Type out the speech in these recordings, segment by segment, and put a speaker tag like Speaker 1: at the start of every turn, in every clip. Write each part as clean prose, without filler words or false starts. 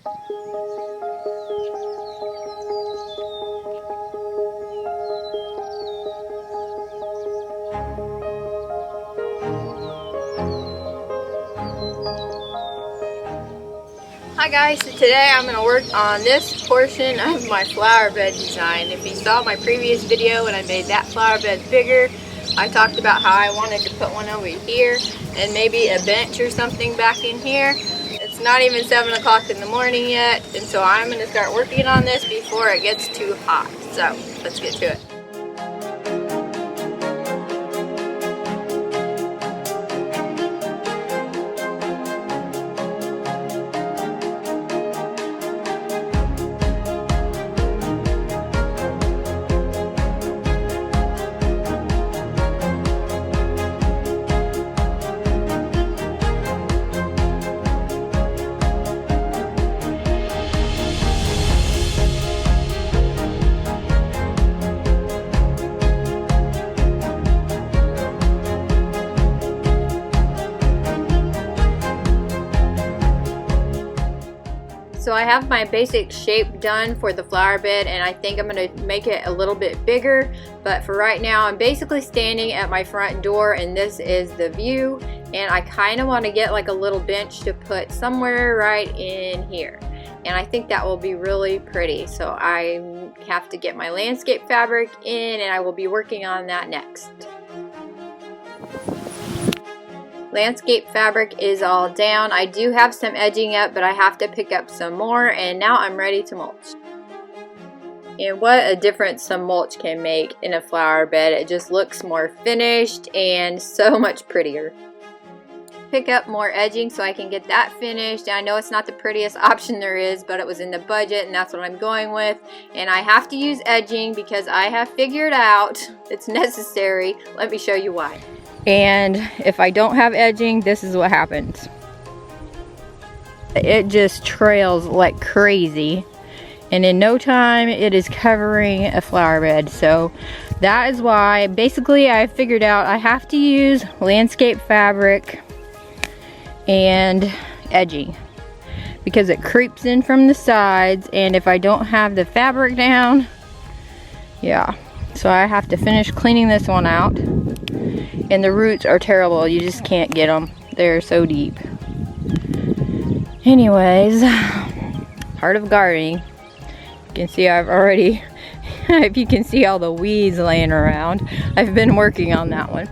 Speaker 1: Hi guys, so today I'm going to work on this portion of my flower bed design. If you saw my previous video when I made that flower bed bigger, I talked about how I wanted to put one over here and maybe a bench or something back in here. It's not even 7 o'clock in the morning yet, and so I'm going to start working on this before it gets too hot. So let's get to it. So I have my basic shape done for the flower bed, and I think I'm going to make it a little bit bigger, but for right now I'm basically standing at my front door and this is the view, and I kind of want to get like a little bench to put somewhere right in here, and I think that will be really pretty. So I have to get my landscape fabric in, and I will be working on that next. Landscape fabric is all down. I do have some edging up, but I have to pick up some more, and now I'm ready to mulch. And what a difference some mulch can make in a flower bed. It just looks more finished and so much prettier. Pick up more edging so I can get that finished. And I know it's not the prettiest option there is, but it was in the budget and that's what I'm going with. And I have to use edging because I have figured out it's necessary. Let me show you why. And if I don't have edging, this is what happens. It just trails like crazy, and in no time it is covering a flower bed. So that is why basically I figured out I have to use landscape fabric and edging because it creeps in from the sides, and if I don't have the fabric down, yeah. So I have to finish cleaning this one out. And the roots are terrible. You just can't get them. They're so deep. Anyways, part of gardening. You can see I've already, if you can see all the weeds laying around, I've been working on that one.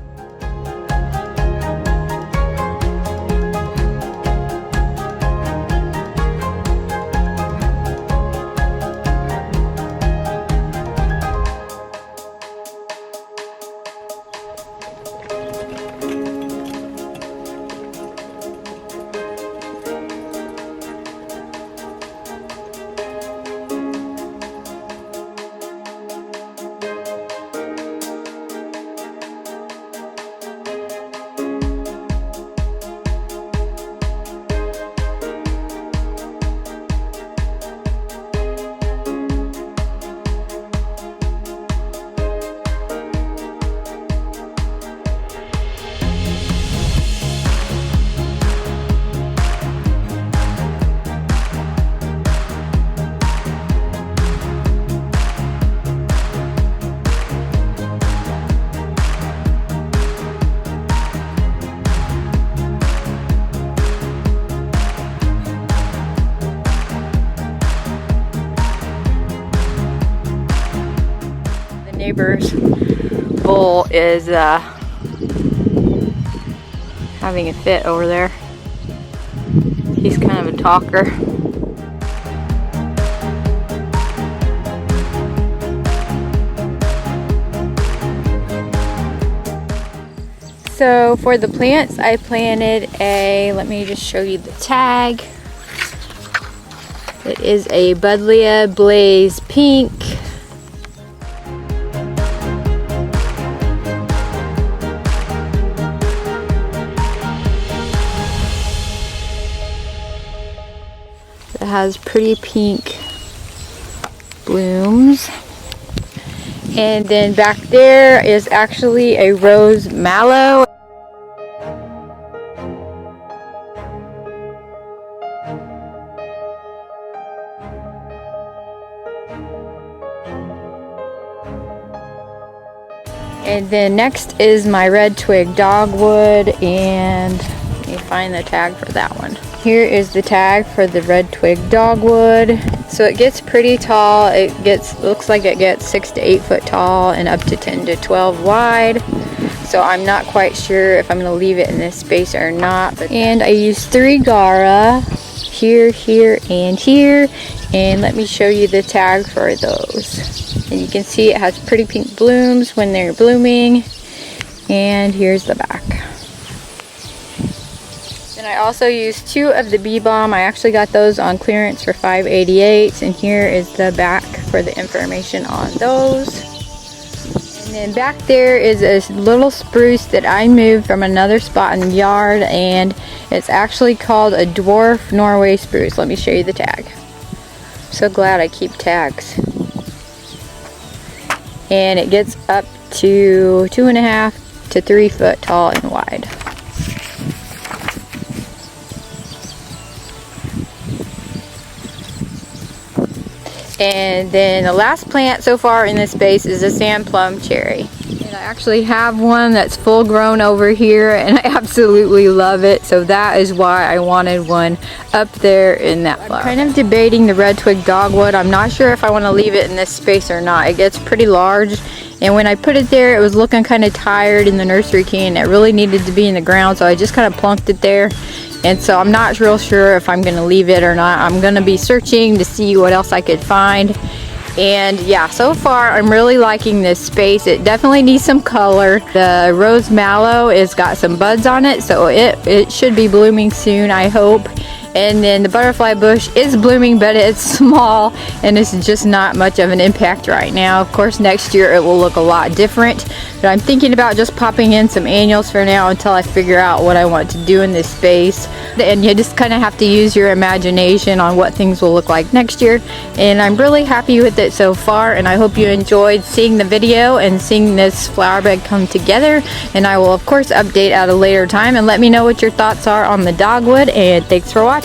Speaker 1: Neighbor's bull is having a fit over there. He's kind of a talker. So for the plants, I planted a, let me just show you the tag. It is a Buddleia Blaze Pink. It has pretty pink blooms. And then back there is actually a rose mallow. And then next is my red twig dogwood, and let me find the tag for that one. Here is the tag for the red twig dogwood. So it gets pretty tall. Looks like it gets 6 to 8 foot tall and up to 10 to 12 wide. So I'm not quite sure if I'm going to leave it in this space or not. And I used 3 Gara here, here, and here. And let me show you the tag for those. And you can see it has pretty pink blooms when they're blooming. And here's the back. Then I also used 2 of the bee balm. I actually got those on clearance for $5.88. And here is the back for the information on those. And then back there is a little spruce that I moved from another spot in the yard, and it's actually called a dwarf Norway spruce. Let me show you the tag. So glad I keep tags. And it gets up to 2.5 to 3 foot tall and wide. And then the last plant so far in this space is a sand plum cherry. And I actually have one that's full grown over here, and I absolutely love it. So that is why I wanted one up there in that flower. I'm kind of debating the red twig dogwood. I'm not sure if I want to leave it in this space or not. It gets pretty large, and when I put it there, it was looking kind of tired in the nursery can. It really needed to be in the ground, so I just kind of plunked it there. And so I'm not real sure if I'm going to leave it or not. I'm going to be searching to see what else I could find. And yeah, so far I'm really liking this space. It definitely needs some color. The rose mallow has got some buds on it, so it should be blooming soon, I hope. And then the butterfly bush is blooming, but it's small and it's just not much of an impact right now. Of course, next year it will look a lot different, but I'm thinking about just popping in some annuals for now until I figure out what I want to do in this space. And you just kind of have to use your imagination on what things will look like next year. And I'm really happy with it so far, and I hope you enjoyed seeing the video and seeing this flower bed come together. And I will of course update at a later time, and let me know what your thoughts are on the dogwood. And thanks for watching.